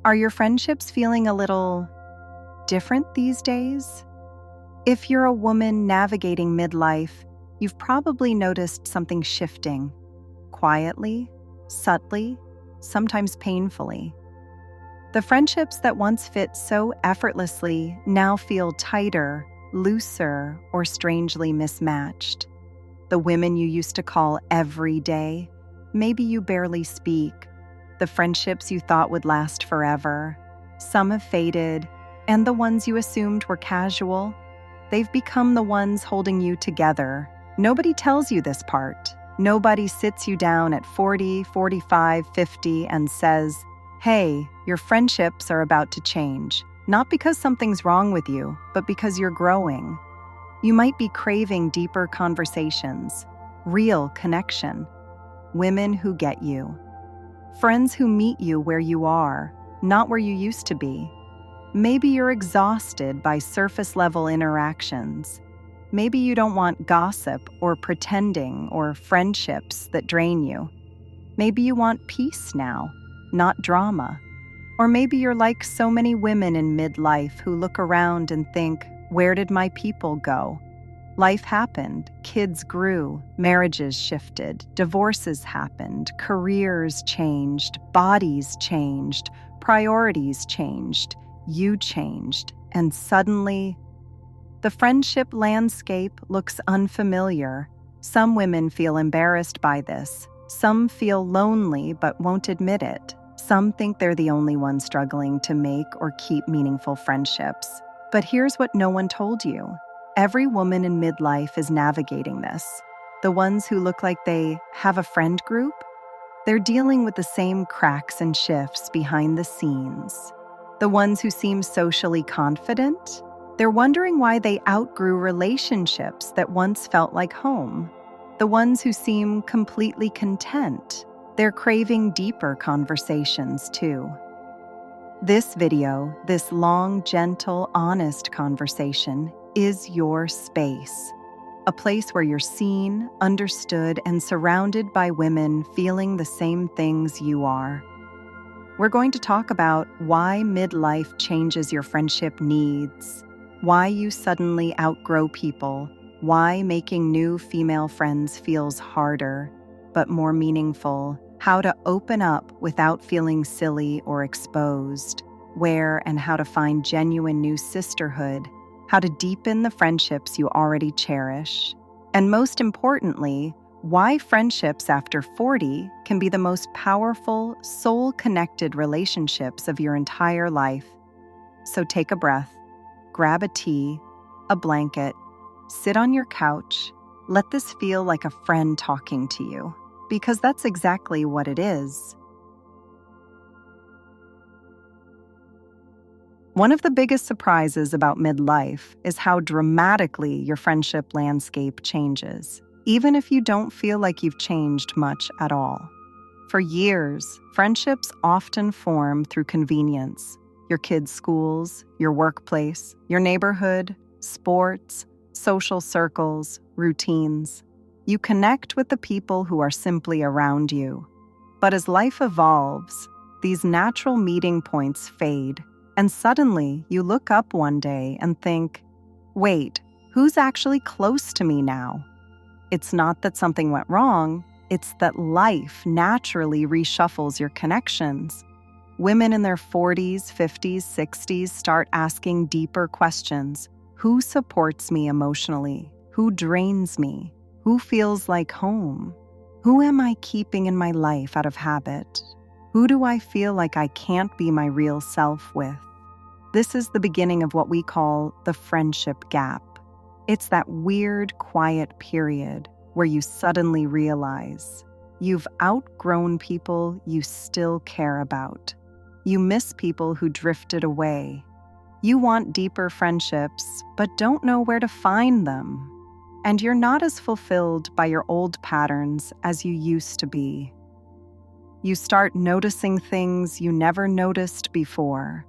Are your friendships feeling a little different these days? If you're a woman navigating midlife, you've probably noticed something shifting quietly, subtly, sometimes painfully. The friendships that once fit so effortlessly now feel tighter, looser, or strangely mismatched. The women you used to call every day, maybe you barely speak. The friendships you thought would last forever, some have faded, and the ones you assumed were casual, they've become the ones holding you together. Nobody tells you this part. Nobody sits you down at 40, 45, 50 and says, "Hey, your friendships are about to change." Not because something's wrong with you, but because you're growing. You might be craving deeper conversations, real connection, women who get you, friends who meet you where you are, not where you used to be. Maybe you're exhausted by surface-level interactions. Maybe you don't want gossip or pretending or friendships that drain you. Maybe you want peace now, not drama. Or maybe you're like so many women in midlife who look around and think, where did my people go? Life happened, kids grew, marriages shifted, divorces happened, careers changed, bodies changed, priorities changed, you changed, and suddenly, the friendship landscape looks unfamiliar. Some women feel embarrassed by this. Some feel lonely but won't admit it. Some think they're the only ones struggling to make or keep meaningful friendships. But here's what no one told you. Every woman in midlife is navigating this. The ones who look like they have a friend group, they're dealing with the same cracks and shifts behind the scenes. The ones who seem socially confident, they're wondering why they outgrew relationships that once felt like home. The ones who seem completely content, they're craving deeper conversations too. This video, this long, gentle, honest conversation, is your space. A place where you're seen, understood, and surrounded by women feeling the same things you are. We're going to talk about why midlife changes your friendship needs, why you suddenly outgrow people, why making new female friends feels harder, but more meaningful, how to open up without feeling silly or exposed, where and how to find genuine new sisterhood, how to deepen the friendships you already cherish, and most importantly, why friendships after 40 can be the most powerful, soul-connected relationships of your entire life. So take a breath. Grab a tea, a blanket, sit on your couch, let this feel like a friend talking to you, because that's exactly what it is. One of the biggest surprises about midlife is how dramatically your friendship landscape changes, even if you don't feel like you've changed much at all. For years, friendships often form through convenience. Your kids' schools, your workplace, your neighborhood, sports, social circles, routines. You connect with the people who are simply around you. But as life evolves, these natural meeting points fade, and suddenly you look up one day and think, wait, who's actually close to me now? It's not that something went wrong, it's that life naturally reshuffles your connections. Women in their 40s, 50s, 60s start asking deeper questions. Who supports me emotionally? Who drains me? Who feels like home? Who am I keeping in my life out of habit? Who do I feel like I can't be my real self with? This is the beginning of what we call the friendship gap. It's that weird, quiet period where you suddenly realize you've outgrown people you still care about. You miss people who drifted away. You want deeper friendships, but don't know where to find them. And you're not as fulfilled by your old patterns as you used to be. You start noticing things you never noticed before.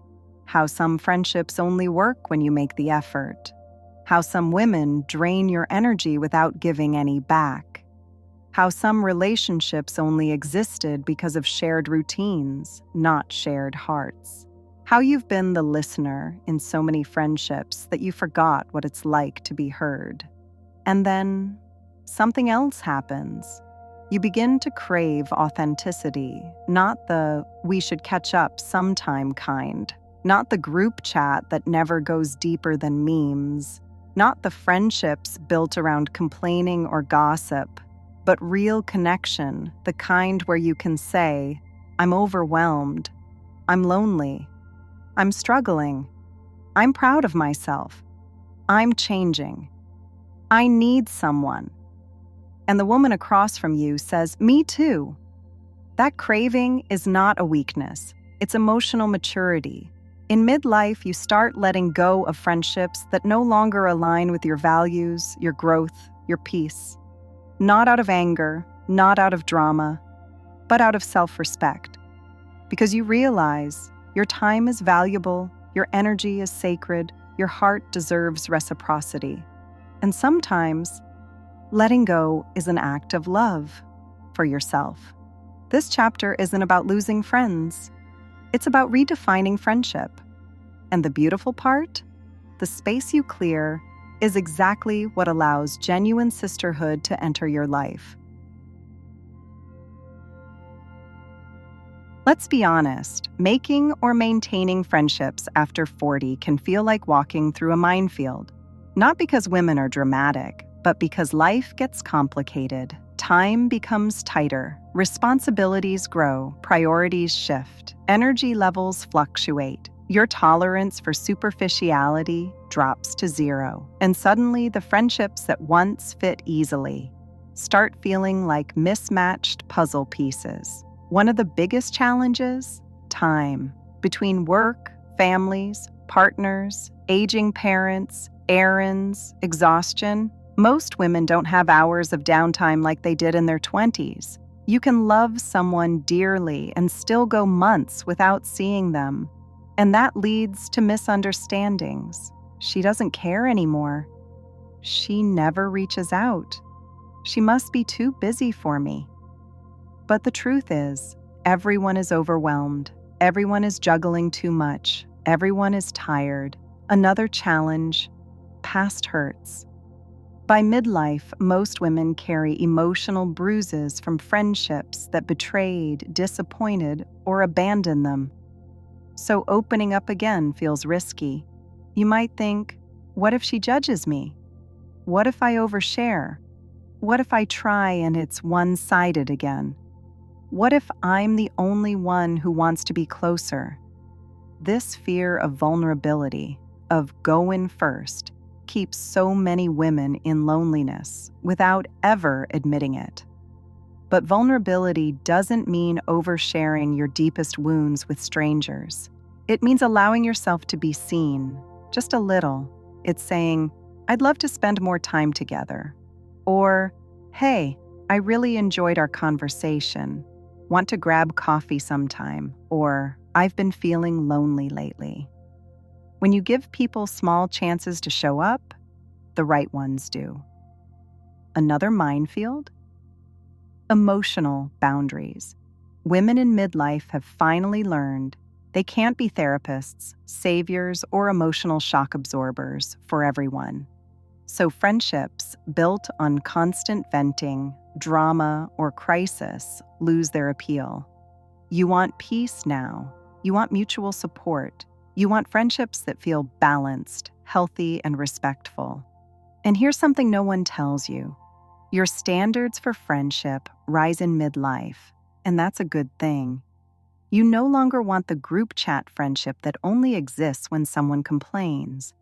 How some friendships only work when you make the effort. How some women drain your energy without giving any back. How some relationships only existed because of shared routines, not shared hearts. How you've been the listener in so many friendships that you forgot what it's like to be heard. And then something else happens. You begin to crave authenticity, not the "we should catch up sometime" kind, not the group chat that never goes deeper than memes, not the friendships built around complaining or gossip, but real connection, the kind where you can say, "I'm overwhelmed, I'm lonely, I'm struggling, I'm proud of myself, I'm changing, I need someone." And the woman across from you says, "Me too." That craving is not a weakness, it's emotional maturity. In midlife, you start letting go of friendships that no longer align with your values, your growth, your peace. Not out of anger, not out of drama, but out of self-respect. Because you realize your time is valuable, your energy is sacred, your heart deserves reciprocity. And sometimes, letting go is an act of love for yourself. This chapter isn't about losing friends. It's about redefining friendship. And the beautiful part? The space you clear is exactly what allows genuine sisterhood to enter your life. Let's be honest, making or maintaining friendships after 40 can feel like walking through a minefield. Not because women are dramatic, but because life gets complicated, time becomes tighter, responsibilities grow, priorities shift, energy levels fluctuate. Your tolerance for superficiality drops to zero, and suddenly the friendships that once fit easily start feeling like mismatched puzzle pieces. One of the biggest challenges? Time. Between work, families, partners, aging parents, errands, exhaustion, most women don't have hours of downtime like they did in their 20s. You can love someone dearly and still go months without seeing them. And that leads to misunderstandings. She doesn't care anymore. She never reaches out. She must be too busy for me. But the truth is, everyone is overwhelmed. Everyone is juggling too much. Everyone is tired. Another challenge, past hurts. By midlife, most women carry emotional bruises from friendships that betrayed, disappointed, or abandoned them. So opening up again feels risky. You might think, what if she judges me? What if I overshare? What if I try and it's one-sided again? What if I'm the only one who wants to be closer? This fear of vulnerability, of going first, keeps so many women in loneliness without ever admitting it. But vulnerability doesn't mean oversharing your deepest wounds with strangers. It means allowing yourself to be seen, just a little. It's saying, "I'd love to spend more time together." Or, "Hey, I really enjoyed our conversation. Want to grab coffee sometime?" Or, "I've been feeling lonely lately." When you give people small chances to show up, the right ones do. Another minefield? Emotional boundaries. Women in midlife have finally learned they can't be therapists, saviors, or emotional shock absorbers for everyone. So friendships built on constant venting, drama, or crisis lose their appeal. You want peace now. You want mutual support. You want friendships that feel balanced, healthy, and respectful. And here's something no one tells you. Your standards for friendship rise in midlife, and that's a good thing. You no longer want the group chat friendship that only exists when someone complains.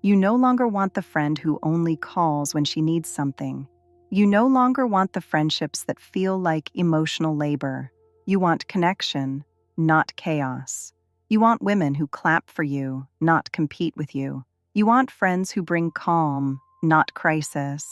You no longer want the friend who only calls when she needs something. You no longer want the friendships that feel like emotional labor. You want connection, not chaos. You want women who clap for you, not compete with you. You want friends who bring calm, not crisis.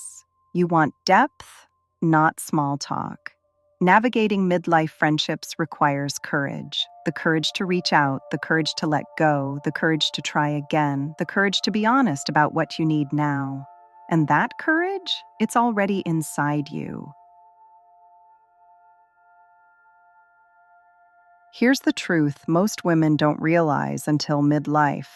You want depth, not small talk. Navigating midlife friendships requires courage. The courage to reach out, the courage to let go, the courage to try again, the courage to be honest about what you need now. And that courage, it's already inside you. Here's the truth most women don't realize until midlife.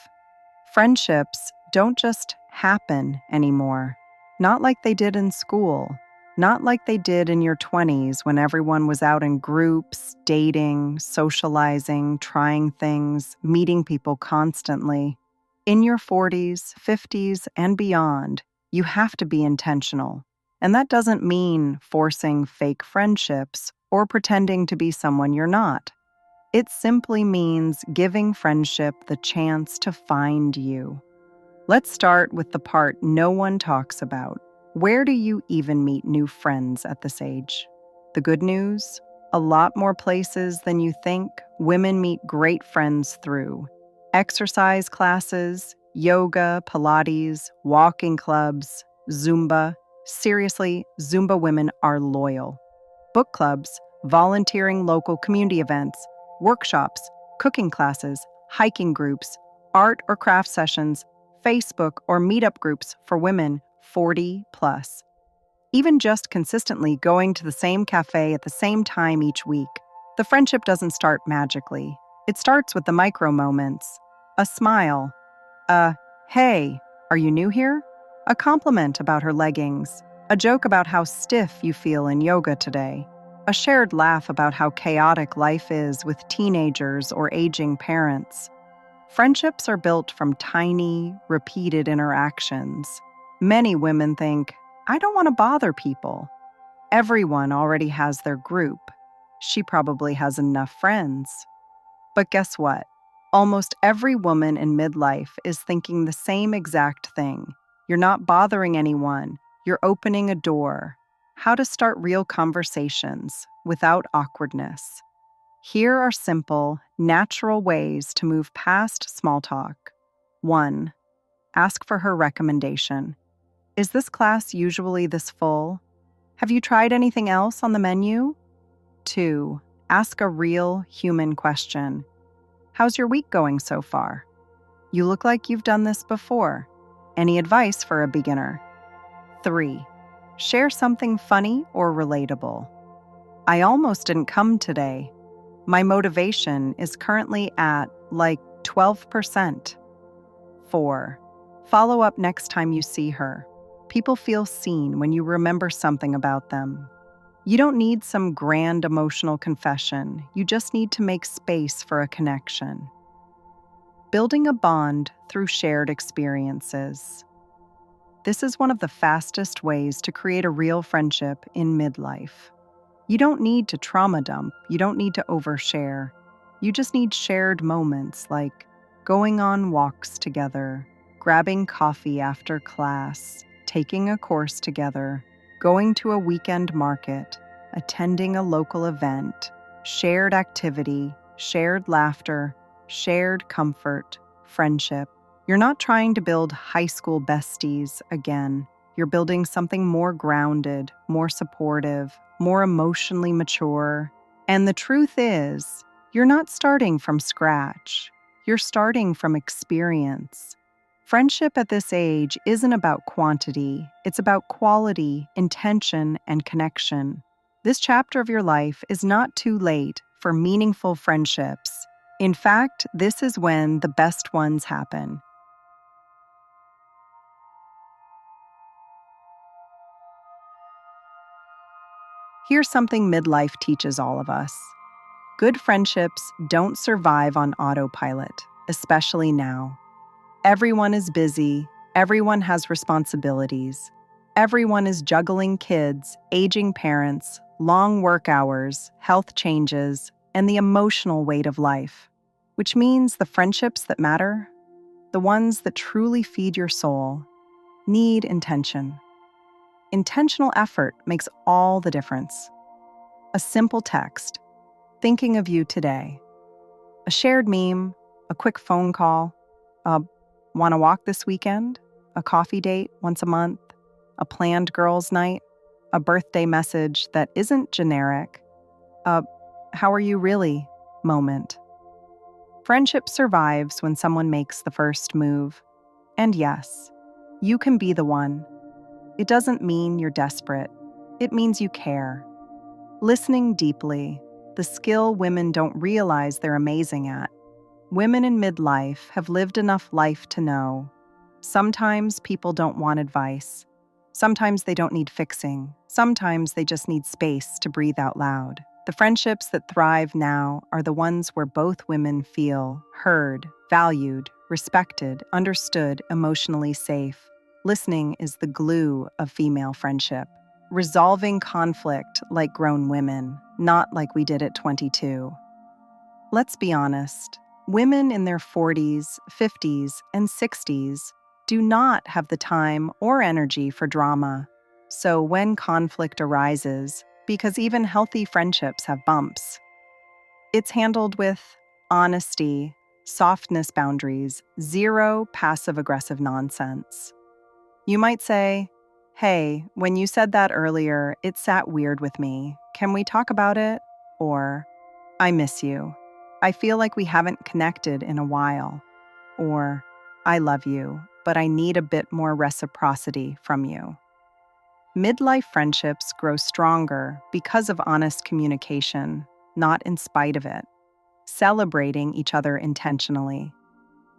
Friendships don't just happen anymore. Not like they did in school. Not like they did in your 20s when everyone was out in groups, dating, socializing, trying things, meeting people constantly. In your 40s, 50s, and beyond, you have to be intentional. And that doesn't mean forcing fake friendships or pretending to be someone you're not. It simply means giving friendship the chance to find you. Let's start with the part no one talks about. Where do you even meet new friends at this age? The good news? A lot more places than you think. Women meet great friends through exercise classes, yoga, Pilates, walking clubs, Zumba. Seriously, Zumba women are loyal. Book clubs, volunteering local community events, workshops, cooking classes, hiking groups, art or craft sessions, Facebook or meetup groups for women 40 plus. Even just consistently going to the same cafe at the same time each week. The friendship doesn't start magically. It starts with the micro moments. A smile. A, hey, are you new here? A compliment about her leggings. A joke about how stiff you feel in yoga today. A shared laugh about how chaotic life is with teenagers or aging parents. Friendships are built from tiny, repeated interactions. Many women think, I don't want to bother people. Everyone already has their group. She probably has enough friends. But guess what? Almost every woman in midlife is thinking the same exact thing. You're not bothering anyone. You're opening a door. How to start real conversations without awkwardness. Here are simple, natural ways to move past small talk. 1. Ask for her recommendation. Is this class usually this full? Have you tried anything else on the menu? 2. Ask a real human question. How's your week going so far? You look like you've done this before. Any advice for a beginner? 3. Share something funny or relatable. I almost didn't come today. My motivation is currently at, 12%. 4. Follow up next time you see her. People feel seen when you remember something about them. You don't need some grand emotional confession. You just need to make space for a connection. Building a bond through shared experiences. This is one of the fastest ways to create a real friendship in midlife. You don't need to trauma dump. You don't need to overshare. You just need shared moments like going on walks together, grabbing coffee after class, taking a course together, going to a weekend market, attending a local event, shared activity, shared laughter, shared comfort, friendship. You're not trying to build high school besties again. You're building something more grounded, more supportive, more emotionally mature. And the truth is, you're not starting from scratch. You're starting from experience. Friendship at this age isn't about quantity. It's about quality, intention, and connection. This chapter of your life is not too late for meaningful friendships. In fact, this is when the best ones happen. Here's something midlife teaches all of us. Good friendships don't survive on autopilot, especially now. Everyone is busy, everyone has responsibilities, everyone is juggling kids, aging parents, long work hours, health changes, and the emotional weight of life, which means the friendships that matter, the ones that truly feed your soul, need intention. Intentional effort makes all the difference. A simple text, thinking of you today. A shared meme, a quick phone call, want to walk this weekend? A coffee date once a month? A planned girls' night? A birthday message that isn't generic? A how are you really moment. Friendship survives when someone makes the first move. And yes, you can be the one. It doesn't mean you're desperate. It means you care. Listening deeply, the skill women don't realize they're amazing at. Women in midlife have lived enough life to know. Sometimes people don't want advice. Sometimes they don't need fixing. Sometimes they just need space to breathe out loud. The friendships that thrive now are the ones where both women feel heard, valued, respected, understood, emotionally safe. Listening is the glue of female friendship. Resolving conflict like grown women, not like we did at 22. Let's be honest. Women in their 40s, 50s, and 60s do not have the time or energy for drama. So when conflict arises, because even healthy friendships have bumps, it's handled with honesty, softness boundaries, zero passive-aggressive nonsense. You might say, "Hey, when you said that earlier, it sat weird with me. Can we talk about it?" Or, "I miss you. I feel like we haven't connected in a while." Or, "I love you, but I need a bit more reciprocity from you." Midlife friendships grow stronger because of honest communication, not in spite of it. Celebrating each other intentionally.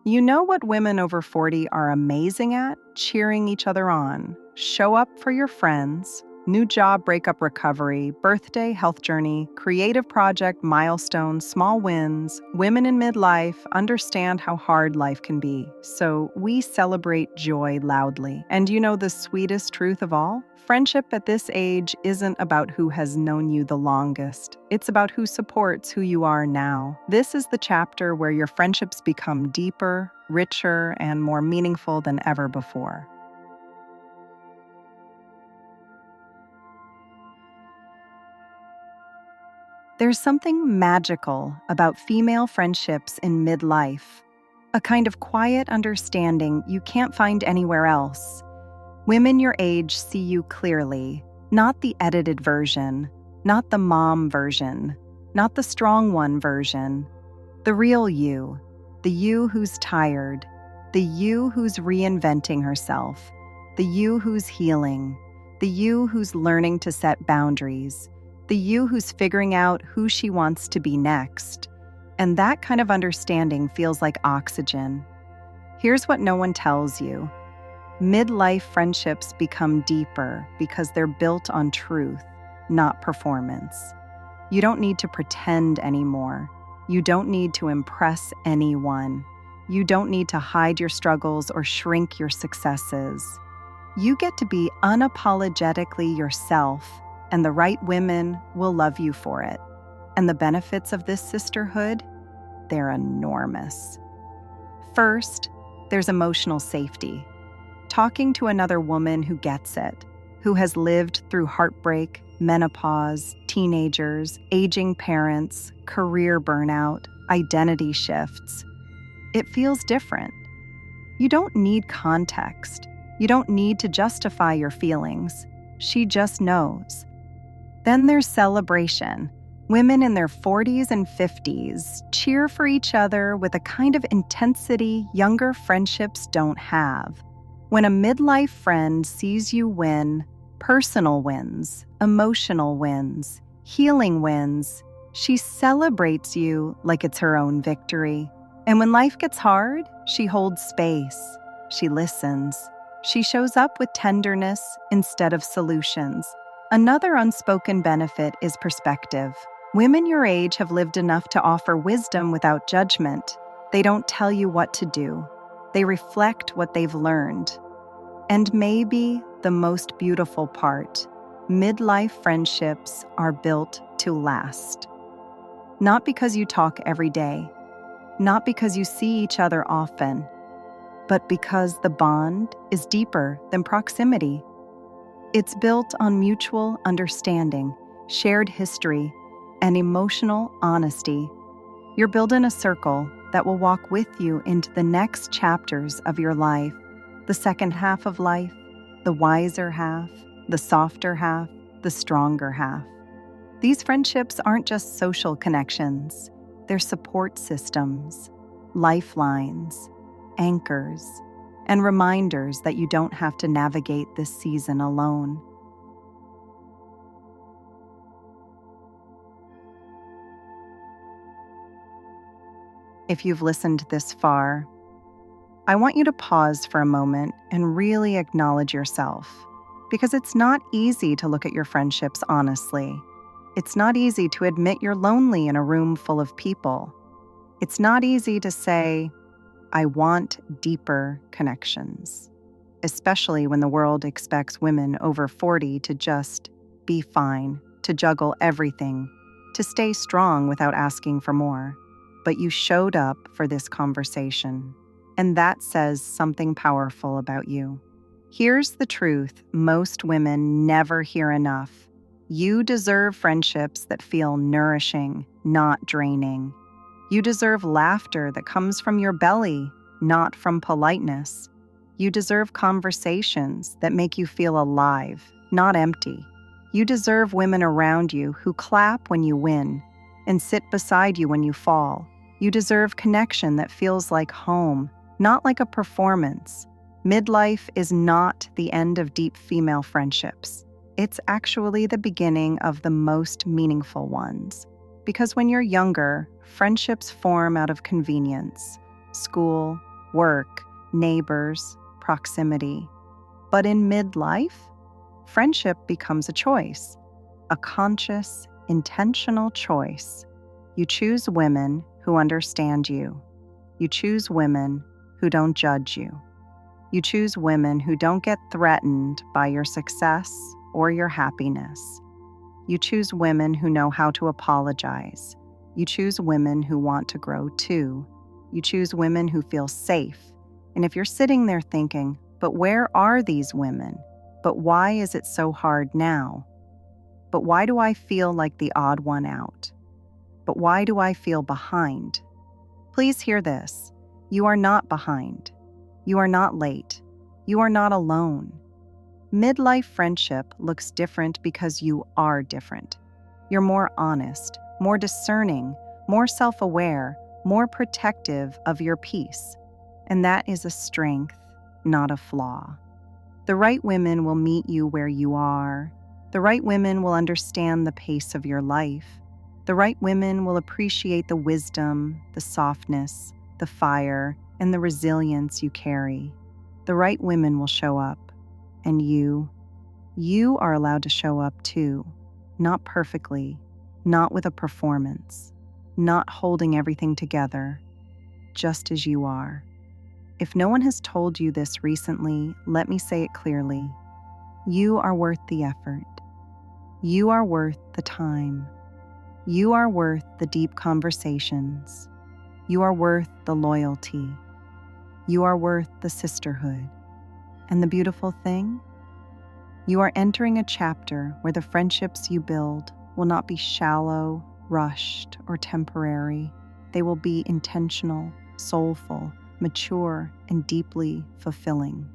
You know what women over 40 are amazing at? Cheering each other on. Show up for your friends. New job, breakup, recovery, birthday, health journey, creative project, milestones, small wins. Women in midlife understand how hard life can be, so we celebrate joy loudly. And you know the sweetest truth of all? Friendship at this age isn't about who has known you the longest. It's about who supports who you are now. This is the chapter where your friendships become deeper, richer, and more meaningful than ever before. There's something magical about female friendships in midlife, a kind of quiet understanding you can't find anywhere else. Women your age see you clearly, not the edited version, not the mom version, not the strong one version, the real you, the you who's tired, the you who's reinventing herself, the you who's healing, the you who's learning to set boundaries, the you who's figuring out who she wants to be next. And that kind of understanding feels like oxygen. Here's what no one tells you. Midlife friendships become deeper because they're built on truth, not performance. You don't need to pretend anymore. You don't need to impress anyone. You don't need to hide your struggles or shrink your successes. You get to be unapologetically yourself, and the right women will love you for it. And the benefits of this sisterhood? They're enormous. First, there's emotional safety. Talking to another woman who gets it, who has lived through heartbreak, menopause, teenagers, aging parents, career burnout, identity shifts. It feels different. You don't need context. You don't need to justify your feelings. She just knows. Then there's celebration. Women in their 40s and 50s cheer for each other with a kind of intensity younger friendships don't have. When a midlife friend sees you win, personal wins, emotional wins, healing wins, she celebrates you like it's her own victory. And when life gets hard, she holds space. She listens. She shows up with tenderness instead of solutions. Another unspoken benefit is perspective. Women your age have lived enough to offer wisdom without judgment. They don't tell you what to do. They reflect what they've learned. And maybe the most beautiful part, midlife friendships are built to last. Not because you talk every day, not because you see each other often, but because the bond is deeper than proximity. It's built on mutual understanding, shared history, and emotional honesty. You're building a circle that will walk with you into the next chapters of your life, the second half of life, the wiser half, the softer half, the stronger half. These friendships aren't just social connections. They're support systems, lifelines, anchors, and reminders that you don't have to navigate this season alone. If you've listened this far, I want you to pause for a moment and really acknowledge yourself, because it's not easy to look at your friendships honestly. It's not easy to admit you're lonely in a room full of people. It's not easy to say, I want deeper connections, especially when the world expects women over 40 to just be fine, to juggle everything, to stay strong without asking for more. But you showed up for this conversation, and that says something powerful about you. Here's the truth most women never hear enough. You deserve friendships that feel nourishing, not draining. You deserve laughter that comes from your belly, not from politeness. You deserve conversations that make you feel alive, not empty. You deserve women around you who clap when you win and sit beside you when you fall. You deserve connection that feels like home, not like a performance. Midlife is not the end of deep female friendships. It's actually the beginning of the most meaningful ones. Because when you're younger, friendships form out of convenience, school, work, neighbors, proximity. But in midlife, friendship becomes a choice, a conscious, intentional choice. You choose women who understand you. You choose women who don't judge you. You choose women who don't get threatened by your success or your happiness. You choose women who know how to apologize. You choose women who want to grow too. You choose women who feel safe. And if you're sitting there thinking, but where are these women? But why is it so hard now? But why do I feel like the odd one out? But why do I feel behind? Please hear this. You are not behind. You are not late. You are not alone. Midlife friendship looks different because you are different. You're more honest, more discerning, more self-aware, more protective of your peace. And that is a strength, not a flaw. The right women will meet you where you are. The right women will understand the pace of your life. The right women will appreciate the wisdom, the softness, the fire, and the resilience you carry. The right women will show up. And you are allowed to show up too. Not perfectly, not with a performance, not holding everything together, just as you are. If no one has told you this recently, let me say it clearly. You are worth the effort. You are worth the time. You are worth the deep conversations. You are worth the loyalty. You are worth the sisterhood. And the beautiful thing? You are entering a chapter where the friendships you build will not be shallow, rushed, or temporary. They will be intentional, soulful, mature, and deeply fulfilling.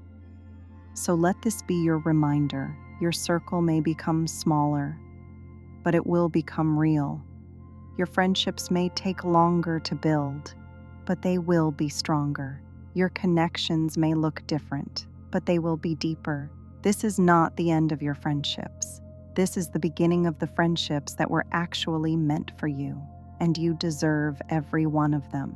So let this be your reminder. Your circle may become smaller, but it will become real. Your friendships may take longer to build, but they will be stronger. Your connections may look different, but they will be deeper. This is not the end of your friendships. This is the beginning of the friendships that were actually meant for you, and you deserve every one of them.